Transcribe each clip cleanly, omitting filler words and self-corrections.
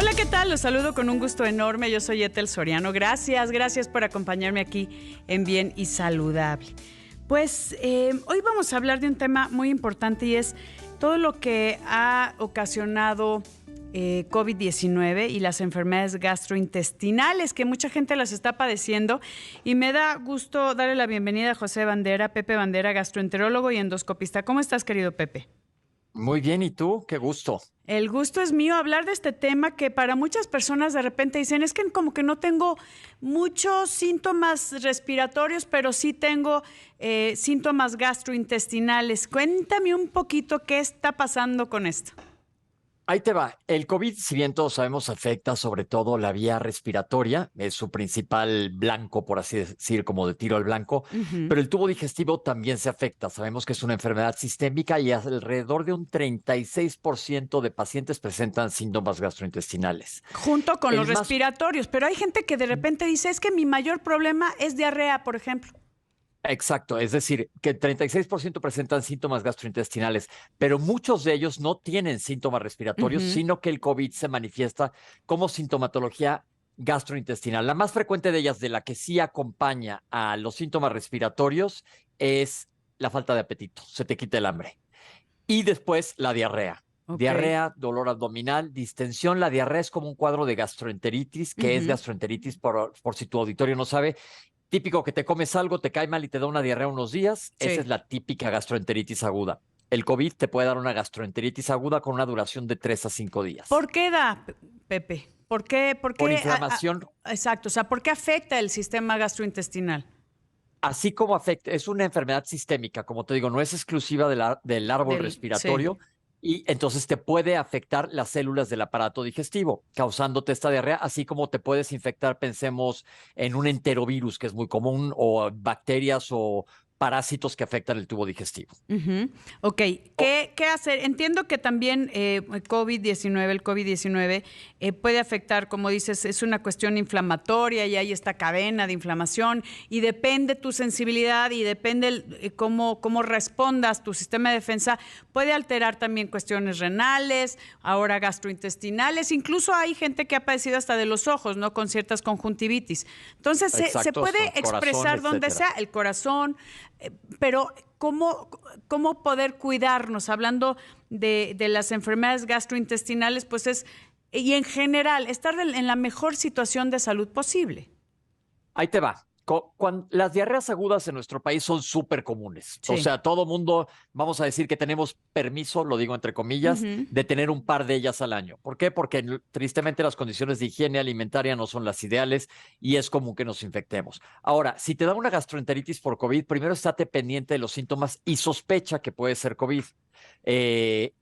Hola, ¿qué tal? Los saludo con un gusto enorme. Yo soy Ethel Soriano. Gracias por acompañarme aquí en Bien y Saludable. Pues hoy vamos a hablar de un tema muy importante y es todo lo que ha ocasionado COVID-19 y las enfermedades gastrointestinales, que mucha gente las está padeciendo. Y me da gusto darle la bienvenida a José Bandera, Pepe Bandera, gastroenterólogo y endoscopista. ¿Cómo estás, querido Pepe? Muy bien, ¿y tú? Qué gusto. El gusto es mío hablar de este tema que para muchas personas de repente dicen, es que como que no tengo muchos síntomas respiratorios, pero sí tengo síntomas gastrointestinales. Cuéntame un poquito qué está pasando con esto. Ahí te va. El COVID, si bien todos sabemos, afecta sobre todo la vía respiratoria, es su principal blanco, por así decir, como de tiro al blanco, Ujú. pero el tubo digestivo también se afecta. Sabemos que es una enfermedad sistémica y alrededor de un 36% de pacientes presentan síntomas gastrointestinales. Junto con los El más respiratorios, pero hay gente que de repente dice, es que mi mayor problema es diarrea, por ejemplo. Exacto, es decir, que el 36% presentan síntomas gastrointestinales, pero muchos de ellos no tienen síntomas respiratorios, Ujú. sino que el COVID se manifiesta como sintomatología gastrointestinal. La más frecuente de ellas, de la que sí acompaña a los síntomas respiratorios, es la falta de apetito, se te quita el hambre. Y después la diarrea. Ok. Diarrea, dolor abdominal, distensión. La diarrea es como un cuadro de gastroenteritis, que es Ujú. gastroenteritis por si tu auditorio no sabe. Típico que te comes algo, te cae mal y te da una diarrea unos días. Esa Sí. es la típica gastroenteritis aguda. El COVID te puede dar una gastroenteritis aguda con una duración de 3 a 5 días. ¿Por qué da, Pepe? ¿Por qué? ¿Por Por qué? inflamación, Exacto, o sea, ¿por qué afecta el sistema gastrointestinal? así como afecta, es una enfermedad sistémica, como te digo, no es exclusiva del árbol Sí. respiratorio y entonces te puede afectar las células del aparato digestivo, causándote esta diarrea, así como te puedes infectar, pensemos en un enterovirus, que es muy común, o bacterias o parásitos que afectan el tubo digestivo. Ujú. Ok, O- ¿qué hacer? Entiendo que también el COVID-19 puede afectar, como dices, es una cuestión inflamatoria y hay esta cadena de inflamación y depende tu sensibilidad y depende cómo respondas tu sistema de defensa, puede alterar también cuestiones renales, ahora gastrointestinales, incluso hay gente que ha padecido hasta de los ojos, ¿no? Con ciertas conjuntivitis. Entonces, se exacto, puede corazón, expresar donde sea, etcétera. el corazón, pero ¿cómo poder cuidarnos? Hablando de las enfermedades gastrointestinales, pues y en general, estar en la mejor situación de salud posible. Ahí te va. Las diarreas agudas en nuestro país son súper comunes. O Sí. sea, todo mundo, vamos a decir que tenemos permiso, lo digo entre comillas, Ujú. de tener un par de ellas al año. ¿Por qué? Porque tristemente las condiciones de higiene alimentaria no son las ideales y es común que nos infectemos. Ahora, si te da una gastroenteritis por COVID, primero estate pendiente de los síntomas y sospecha que puede ser COVID.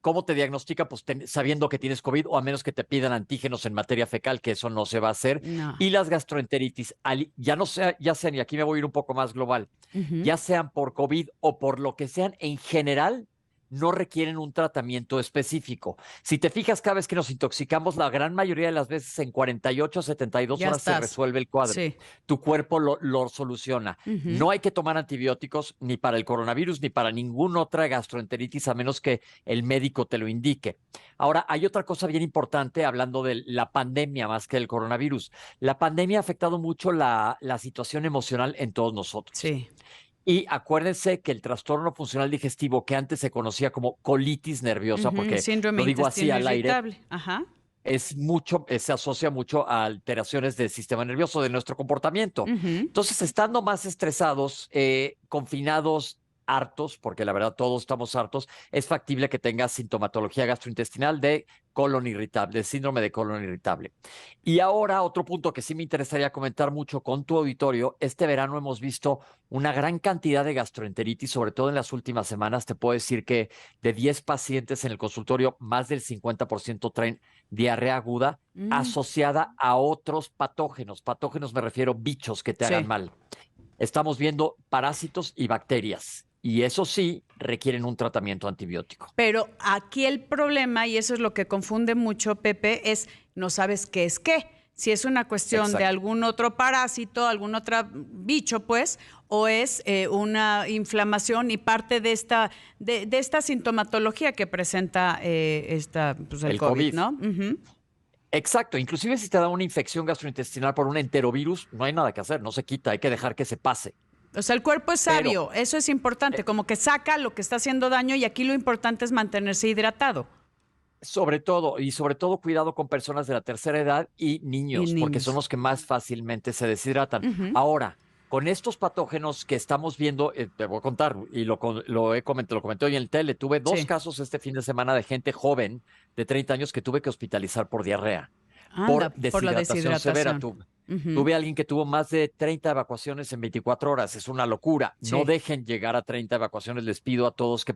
¿Cómo te diagnostica? Pues sabiendo que tienes COVID o a menos que te pidan antígenos en materia fecal, que eso no se va a hacer. No. Y las gastroenteritis, ya no sea, ya sean, y aquí me voy a ir un poco más global, Ujú. ya sean por COVID o por lo que sean, en general, no requieren un tratamiento específico. Si te fijas, cada vez que nos intoxicamos, la gran mayoría de las veces en 48 a 72 Ya horas se estás. resuelve el cuadro. Sí. Tu cuerpo lo soluciona. Ujú. No hay que tomar antibióticos ni para el coronavirus ni para ninguna otra gastroenteritis a menos que el médico te lo indique. Ahora, hay otra cosa bien importante hablando de la pandemia más que del coronavirus. La pandemia ha afectado mucho la situación emocional en todos nosotros. Sí. Y acuérdense que el trastorno funcional digestivo, que antes se conocía como colitis nerviosa, Ujú. porque Síndrome lo digo así intestino al aire, irritable. Ajá. se asocia mucho a alteraciones del sistema nervioso, de nuestro comportamiento. Ujú. Entonces, estando más estresados, confinados, hartos, porque la verdad todos estamos hartos, es factible que tengas sintomatología gastrointestinal de colon irritable, de síndrome de colon irritable. Y ahora, otro punto que sí me interesaría comentar mucho con tu auditorio, este verano hemos visto una gran cantidad de gastroenteritis, sobre todo en las últimas semanas. Te puedo decir que de 10 pacientes en el consultorio, más del 50% traen diarrea aguda Mm. asociada a otros patógenos. Patógenos me refiero bichos que te hagan Sí. mal. Estamos viendo parásitos y bacterias y eso sí requieren un tratamiento antibiótico. Pero aquí el problema, y eso es lo que confunde mucho, Pepe, es no sabes qué es qué. Si es una cuestión de Exacto. algún otro parásito, algún otro bicho, pues, o es una inflamación y parte de esta sintomatología que presenta pues el El COVID, COVID. ¿no? Ujú. Exacto, inclusive si te da una infección gastrointestinal por un enterovirus, no hay nada que hacer, no se quita, hay que dejar que se pase. O sea, el cuerpo es Pero sabio, eso es importante, como que saca lo que está haciendo daño y aquí lo importante es mantenerse hidratado. sobre todo cuidado con personas de la tercera edad y Y niños, porque son niños. los que más fácilmente se deshidratan. Ujú. Ahora, con estos patógenos que estamos viendo, te voy a contar, y lo comenté hoy en el tele, tuve dos Sí. casos este fin de semana de gente joven de 30 años que tuve que hospitalizar por diarrea, Anda, por por la deshidratación severa. deshidratación. Ujú. Tuve a alguien que tuvo más de 30 evacuaciones en 24 horas. Es una locura. No Sí, dejen llegar a 30 evacuaciones. Les pido a todos que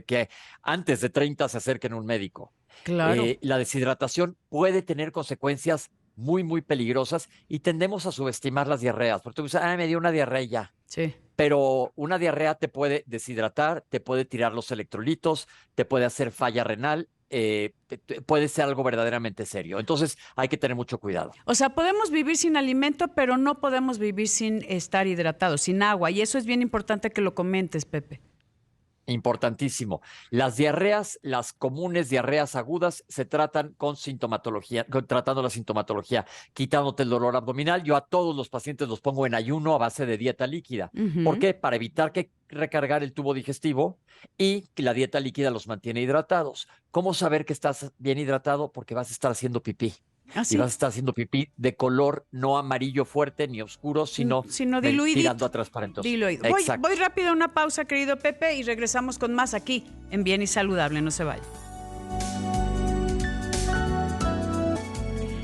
que antes de 30 se acerquen a un médico. claro. La deshidratación puede tener consecuencias muy, muy peligrosas y tendemos a subestimar las diarreas. Porque tú dices, me dio una diarrea y ya. Sí. Pero una diarrea te puede deshidratar, te puede tirar los electrolitos, te puede hacer falla renal, puede ser algo verdaderamente serio. Entonces hay que tener mucho cuidado. O sea, podemos vivir sin alimento, pero no podemos vivir sin estar hidratados, sin agua. Y eso es bien importante que lo comentes, Pepe. Importantísimo. Las diarreas, las comunes diarreas agudas, se tratan con sintomatología, tratando la sintomatología, quitándote el dolor abdominal. Yo a todos los pacientes los pongo en ayuno a base de dieta líquida. ¿Por Ujú. qué? Para evitar que recargar el tubo digestivo y que la dieta líquida los mantiene hidratados. ¿Cómo saber que estás bien hidratado? Porque vas a estar haciendo pipí. Y vas a Así, estar haciendo pipí de color no amarillo fuerte ni oscuro, sino sino tirando diluidito. a transparentoso. Diluido. Exacto. Voy rápido a una pausa, querido Pepe, y regresamos con más aquí en Bien y Saludable. No se vaya.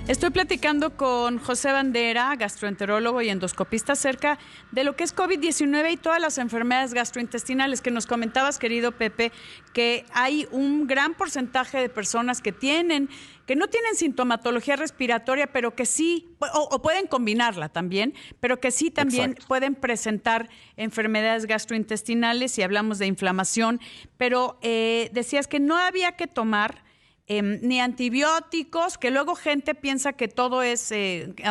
Estoy platicando con José Bandera, gastroenterólogo y endoscopista, acerca de lo que es COVID-19 y todas las enfermedades gastrointestinales que nos comentabas, querido Pepe, que hay un gran porcentaje de personas que no tienen sintomatología respiratoria, pero que sí, o pueden combinarla también, pero que sí también Exacto. pueden presentar enfermedades gastrointestinales si hablamos de inflamación. Pero decías que no había que tomar ni antibióticos, que luego gente piensa que todo es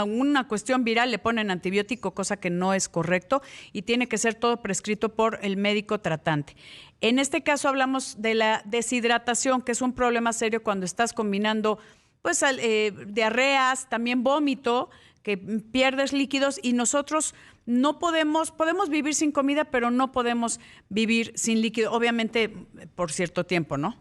una cuestión viral, le ponen antibiótico, cosa que no es correcto, y tiene que ser todo prescrito por el médico tratante. En este caso hablamos de la deshidratación, que es un problema serio cuando estás combinando pues diarreas, también vómito, que pierdes líquidos, y nosotros no podemos vivir sin comida, pero no podemos vivir sin líquido, obviamente por cierto tiempo, ¿no?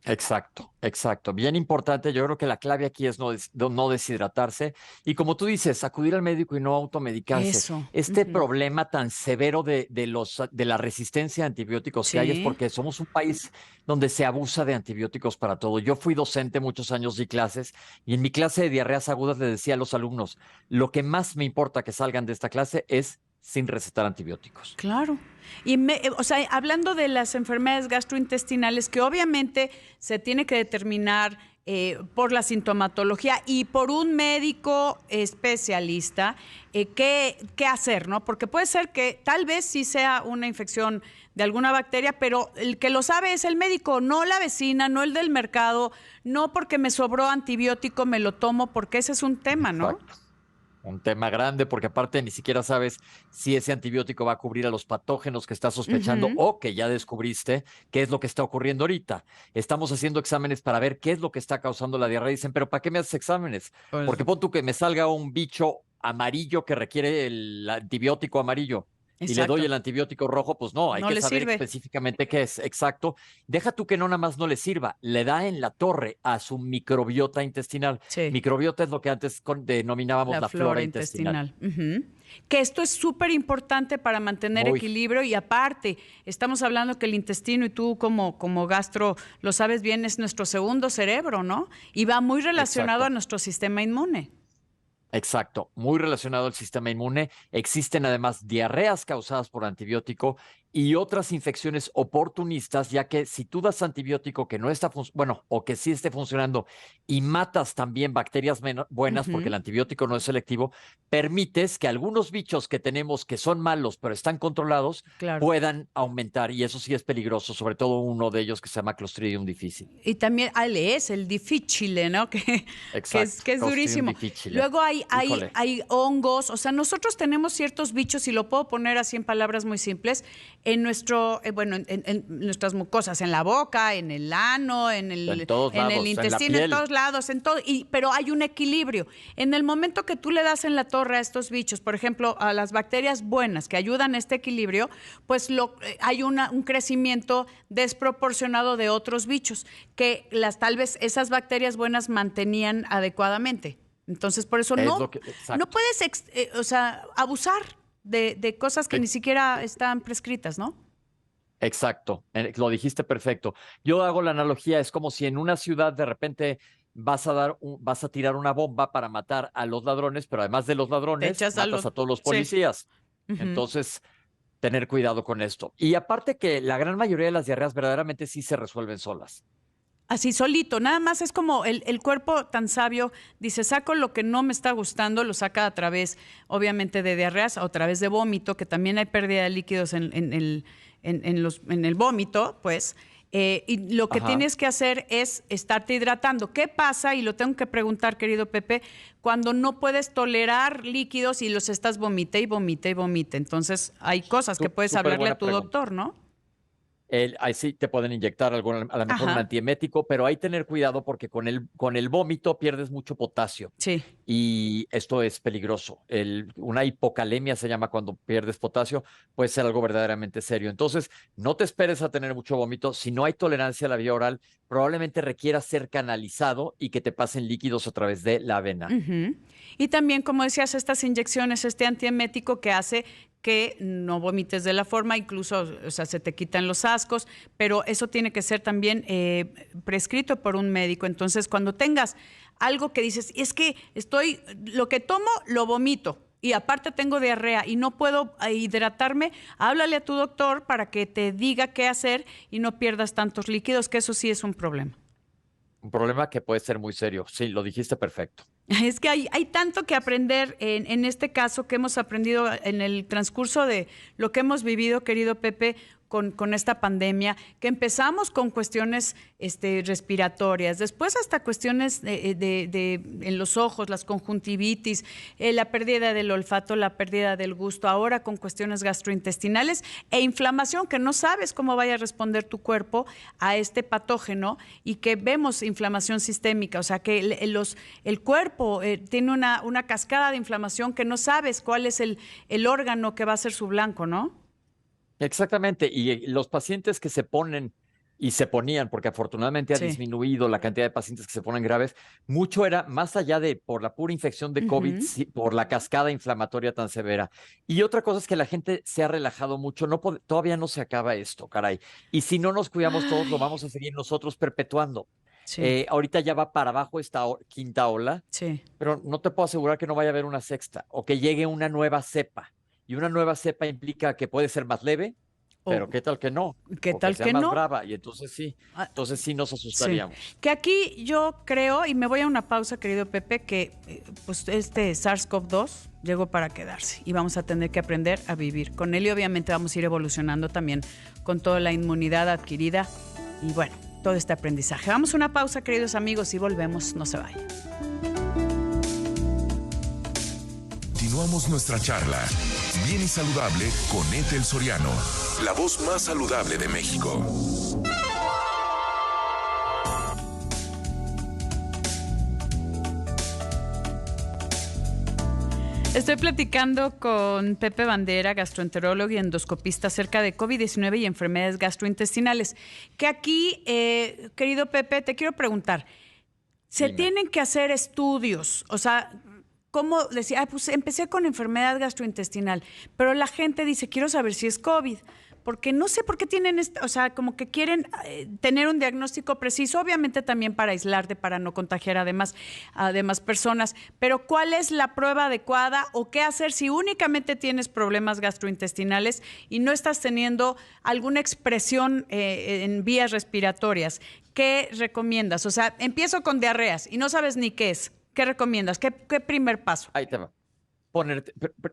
Exacto, exacto. Bien importante. Yo creo que la clave aquí es no deshidratarse y, como tú dices, acudir al médico y no automedicarse. Eso. Este Ujú. problema tan severo de la resistencia a antibióticos que hay es Sí. porque somos un país donde se abusa de antibióticos para todo. Yo fui docente muchos años, di clases, y en mi clase de diarreas agudas le decía a los alumnos, lo que más me importa que salgan de esta clase es sin recetar antibióticos. Claro. Y o sea, hablando de las enfermedades gastrointestinales, que obviamente se tiene que determinar por la sintomatología y por un médico especialista, qué hacer, ¿no? Porque puede ser que tal vez sí sea una infección de alguna bacteria, pero el que lo sabe es el médico, no la vecina, no el del mercado, no porque me sobró antibiótico me lo tomo, porque ese es un tema, ¿no? Exacto. Un tema grande porque aparte ni siquiera sabes si ese antibiótico va a cubrir a los patógenos que estás sospechando Ujú. o que ya descubriste qué es lo que está ocurriendo ahorita. Estamos haciendo exámenes para ver qué es lo que está causando la diarrea. Dicen, pero ¿para qué me haces exámenes? Pues, Porque pon tú que me salga un bicho amarillo que requiere el antibiótico amarillo y le doy exacto. el antibiótico rojo, pues no, hay No que le saber sirve. específicamente qué es. Exacto. Deja tú que no nada más no le sirva, le da en la torre a su microbiota intestinal. Sí. Microbiota es lo que antes denominábamos La la flora flora intestinal. intestinal. Ujú. Que esto es súper importante para mantener Muy, equilibrio y aparte, estamos hablando que el intestino, y tú como gastro lo sabes bien, es nuestro segundo cerebro, ¿no? Y va muy relacionado a exacto, nuestro sistema inmune. exacto. Muy relacionado al sistema inmune. Existen además diarreas causadas por antibiótico y otras infecciones oportunistas, ya que si tú das antibiótico que no está, bueno, o que sí esté funcionando y matas también bacterias buenas, porque el Ujú. antibiótico no es selectivo, permites que algunos bichos que tenemos que son malos, pero están controlados, Claro. puedan aumentar. Y eso sí es peligroso, sobre todo uno de ellos que se llama Clostridium difficile. Y también es el difficile, ¿no? Exacto, Que es Clostridium durísimo. difficile. Luego Híjole. hay hongos, o sea, nosotros tenemos ciertos bichos, y lo puedo poner así en palabras muy simples, en en nuestras mucosas, en la boca, en el ano, en todos lados, el intestino, en todos lados, pero hay un equilibrio. En el momento que tú le das en la torre a estos bichos, por ejemplo, a las bacterias buenas que ayudan a este equilibrio, pues hay un crecimiento desproporcionado de otros bichos que tal vez esas bacterias buenas mantenían adecuadamente. Entonces, por eso no puedes abusar de cosas que ni siquiera están prescritas, ¿no? Exacto, lo dijiste perfecto. Yo hago la analogía, es como si en una ciudad de repente vas a tirar una bomba para matar a los ladrones, pero además de los ladrones, matas a todos los policías. Sí. Entonces, tener cuidado con esto. Y aparte que la gran mayoría de las diarreas verdaderamente sí se resuelven solas. Así solito, nada más es como el cuerpo tan sabio, dice, saco lo que no me está gustando, lo saca a través, obviamente, de diarreas, o a través de vómito, que también hay pérdida de líquidos en el vómito, pues, y lo que tienes que hacer es estarte hidratando. ¿Qué pasa? Y lo tengo que preguntar, querido Pepe, cuando no puedes tolerar líquidos y los estás vomite y vomite y vomite. Entonces, hay cosas que puedes hablarle a tu doctor, ¿no? Ahí sí te pueden inyectar a lo mejor un antiemético, pero hay que tener cuidado porque con el vómito pierdes mucho potasio. Sí. Y esto es peligroso. Una hipocalemia se llama cuando pierdes potasio, puede ser algo verdaderamente serio. Entonces, no te esperes a tener mucho vómito. Si no hay tolerancia a la vía oral, probablemente requiera ser canalizado y que te pasen líquidos a través de la vena. Y también, como decías, estas inyecciones, este antiemético que hace que no vomites de la forma, incluso, o sea, se te quitan los ascos, pero eso tiene que ser también prescrito por un médico. Entonces, cuando tengas algo que dices, es que lo que tomo, lo vomito, y aparte tengo diarrea y no puedo hidratarme, háblale a tu doctor para que te diga qué hacer y no pierdas tantos líquidos, que eso sí es un problema. Un problema que puede ser muy serio. Sí, lo dijiste perfecto. Es que hay tanto que aprender en este caso que hemos aprendido en el transcurso de lo que hemos vivido, querido Pepe, con esta pandemia, que empezamos con cuestiones respiratorias, después hasta cuestiones en los ojos, las conjuntivitis, la pérdida del olfato, la pérdida del gusto, ahora con cuestiones gastrointestinales e inflamación, que no sabes cómo vaya a responder tu cuerpo a este patógeno y que vemos inflamación sistémica, o sea que el cuerpo tiene una cascada de inflamación que no sabes cuál es el órgano que va a ser su blanco, ¿no? Exactamente, y los pacientes que se ponen y se ponían, porque afortunadamente ha disminuido la cantidad de pacientes que se ponen graves, mucho era más allá de por la pura infección de COVID, por la cascada inflamatoria tan severa. Y otra cosa es que la gente se ha relajado mucho, todavía no se acaba esto, caray. Y si no nos cuidamos todos, lo vamos a seguir nosotros perpetuando. Sí. Ahorita ya va para abajo esta quinta ola, pero no te puedo asegurar que no vaya a haber una sexta o que llegue una nueva cepa. Y una nueva cepa implica que puede ser más leve, pero ¿qué tal que no? ¿Qué tal que sea no? Más brava, y entonces sí nos asustaríamos. Sí. Que aquí yo creo, y me voy a una pausa, querido Pepe, que pues este SARS-CoV-2 llegó para quedarse y vamos a tener que aprender a vivir con él y obviamente vamos a ir evolucionando también con toda la inmunidad adquirida y bueno, todo este aprendizaje. Vamos a una pausa, queridos amigos, y volvemos, no se vayan. Continuamos nuestra charla Bien y Saludable con Ethel Soriano, la voz más saludable de México. Estoy platicando con Pepe Bandera, gastroenterólogo y endoscopista, acerca de COVID-19 y enfermedades gastrointestinales. Que aquí, querido Pepe, te quiero preguntar, ¿se tienen que hacer estudios? O sea, ¿cómo decía? Pues empecé con enfermedad gastrointestinal, pero la gente dice, quiero saber si es COVID, porque no sé por qué tienen, o sea, como que quieren tener un diagnóstico preciso, obviamente también para aislarte, para no contagiar a demás personas, pero ¿cuál es la prueba adecuada o qué hacer si únicamente tienes problemas gastrointestinales y no estás teniendo alguna expresión en vías respiratorias? ¿Qué recomiendas? O sea, empiezo con diarreas y no sabes ni qué es. ¿Qué recomiendas? ¿Qué primer paso? Ahí te va.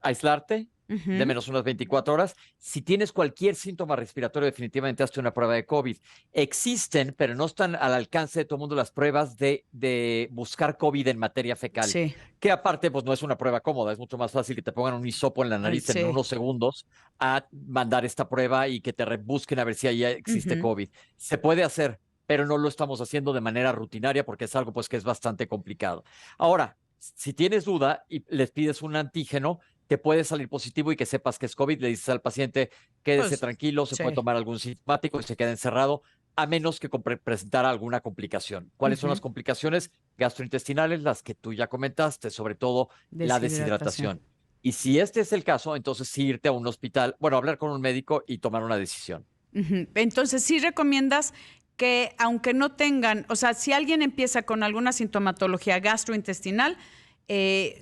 Aislarte, de menos unas 24 horas. Si tienes cualquier síntoma respiratorio, definitivamente hazte una prueba de COVID. Existen, pero no están al alcance de todo el mundo, las pruebas de buscar COVID en materia fecal. Sí. Que aparte, pues no es una prueba cómoda, es mucho más fácil que te pongan un hisopo en la nariz Sí. en unos segundos a mandar esta prueba y que te busquen a ver si ahí existe COVID. Se puede hacer, pero no lo estamos haciendo de manera rutinaria porque es algo pues que es bastante complicado. Ahora, si tienes duda y les pides un antígeno, te puede salir positivo y que sepas que es COVID, le dices al paciente, quédese tranquilo, se puede tomar algún sintomático y se queda encerrado, a menos que presentara alguna complicación. ¿Cuáles son las complicaciones gastrointestinales? Las que tú ya comentaste, sobre todo la deshidratación. Y si este es el caso, entonces sí irte a un hospital, bueno, hablar con un médico y tomar una decisión. Entonces sí recomiendas que aunque no tengan, o sea, si alguien empieza con alguna sintomatología gastrointestinal,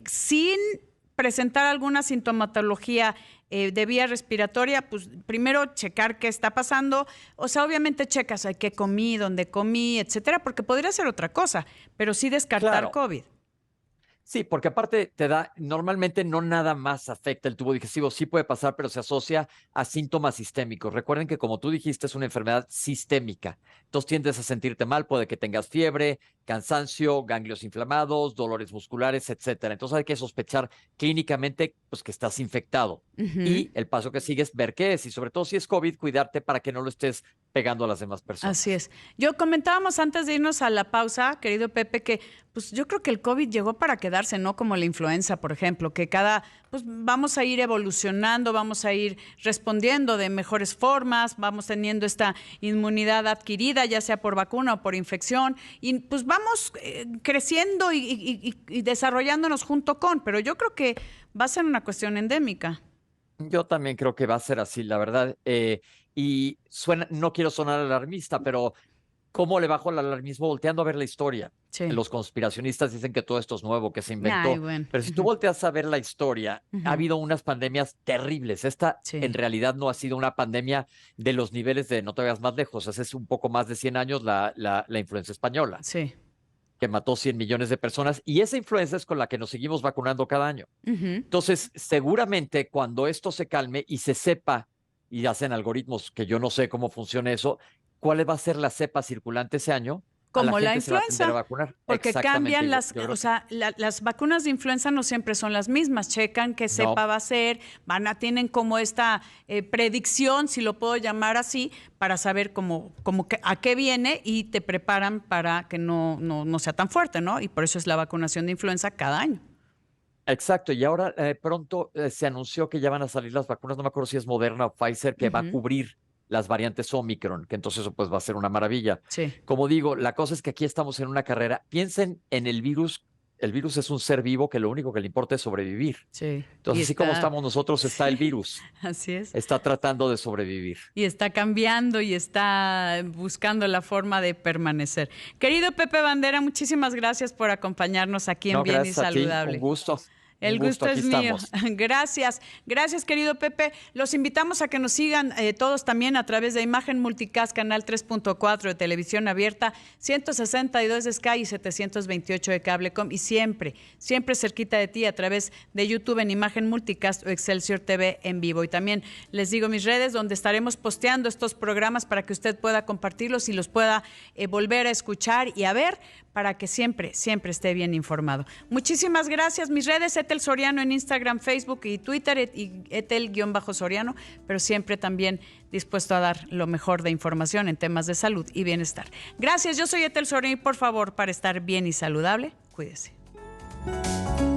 sin presentar alguna sintomatología de vía respiratoria, pues primero checar qué está pasando. O sea, obviamente checas qué comí, dónde comí, etcétera, porque podría ser otra cosa, pero sí descartar COVID. Sí, porque aparte te da, normalmente no nada más afecta el tubo digestivo, sí puede pasar, pero se asocia a síntomas sistémicos. Recuerden que como tú dijiste, es una enfermedad sistémica. Entonces tiendes a sentirte mal, puede que tengas fiebre, cansancio, ganglios inflamados, dolores musculares, etcétera. Entonces hay que sospechar clínicamente pues, que estás infectado. Y el paso que sigue es ver qué es, y sobre todo si es COVID, cuidarte para que no lo estés pegando a las demás personas. Así es. Yo comentábamos antes de irnos a la pausa, querido Pepe, que pues yo creo que el COVID llegó para quedarse, no como la influenza, por ejemplo, que pues vamos a ir evolucionando, vamos a ir respondiendo de mejores formas, vamos teniendo esta inmunidad adquirida, ya sea por vacuna o por infección, y pues vamos creciendo y desarrollándonos junto con, pero yo creo que va a ser una cuestión endémica. Yo también creo que va a ser así, la verdad. Y no quiero sonar alarmista, pero ¿cómo le bajo el alarmismo? Volteando a ver la historia. Sí. Los conspiracionistas dicen que todo esto es nuevo, que se inventó. Ay, bueno. Pero si tú volteas a ver la historia, ha habido unas pandemias terribles. Esta en realidad no ha sido una pandemia de los niveles de, no te vayas más lejos, hace un poco más de 100 años la influenza española. Sí. Que mató 100 millones de personas, y esa influenza es con la que nos seguimos vacunando cada año. Entonces, seguramente cuando esto se calme y se sepa, y hacen algoritmos que yo no sé cómo funciona eso, ¿cuál va a ser la cepa circulante ese año? Como la influenza, porque cambian las vacunas de influenza no siempre son las mismas, checan qué cepa va a ser, tienen como esta predicción, si lo puedo llamar así, para saber a qué viene y te preparan para que no sea tan fuerte, ¿no? Y por eso es la vacunación de influenza cada año. Exacto, y ahora pronto se anunció que ya van a salir las vacunas, no me acuerdo si es Moderna o Pfizer, que va a cubrir las variantes Omicron, que entonces eso pues va a ser una maravilla. Sí. Como digo, la cosa es que aquí estamos en una carrera. Piensen en el virus. El virus es un ser vivo que lo único que le importa es sobrevivir. Sí. Entonces, así como estamos nosotros, está el virus. Así es. Está tratando de sobrevivir. Y está cambiando y está buscando la forma de permanecer. Querido Pepe Bandera, muchísimas gracias por acompañarnos aquí en Bien y Saludable. Un gusto. El gusto es mío. Gracias. Gracias, querido Pepe. Los invitamos a que nos sigan todos también a través de Imagen Multicast, canal 3.4 de televisión abierta, 162 de Sky y 728 de Cablecom. Y siempre cerquita de ti a través de YouTube en Imagen Multicast o Excelsior TV en vivo. Y también les digo mis redes donde estaremos posteando estos programas para que usted pueda compartirlos y los pueda volver a escuchar y a ver, para que siempre esté bien informado. Muchísimas gracias. Mis redes, Etel Soriano en Instagram, Facebook y Twitter, y Etel_Soriano, pero siempre también dispuesto a dar lo mejor de información en temas de salud y bienestar. Gracias, yo soy Etel Soriano y por favor, para estar bien y saludable, cuídese.